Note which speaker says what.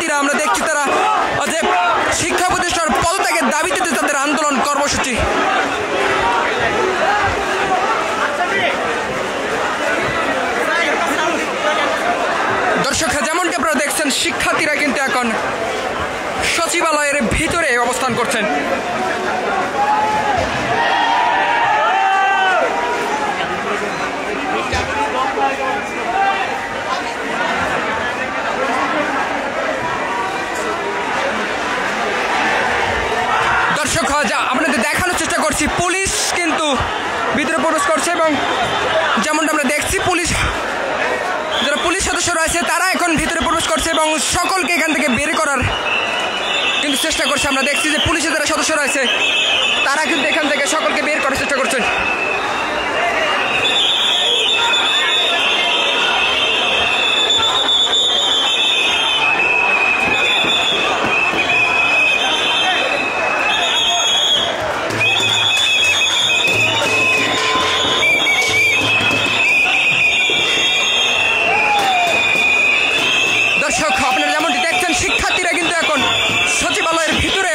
Speaker 1: শিক্ষার্থীরা আমরা দেখছি তারা যে শিক্ষা প্রতিষ্ঠানের পদত্যাগের দাবিতে তাদের আন্দোলন কর্মসূচি। দর্শক, যেমনটি আপনারা দেখছেন শিক্ষার্থীরা কিন্তু এখন সচিবালয়ের ভিতরে অবস্থান করছেন। দর্শক, আপনাদের দেখানোর চেষ্টা করছি পুলিশ কিন্তু ভিতরে প্রবেশ করছে এবং যেমনটা আমরা দেখছি পুলিশ যারা পুলিশ সদস্য রয়েছে তারা এখন ভিতরে প্রবেশ করছে এবং সকলকে এখান থেকে বের করার কিন্তু চেষ্টা করছে। আমরা দেখছি যে পুলিশের যারা সদস্য রয়েছে তারা কিন্তু এখান থেকে সকলকে বের করার চেষ্টা করছেন। দর্শক, আপনারা যেমনটি দেখছেন শিক্ষার্থীরা কিন্তু এখন সচিবালয়ের ভিতরে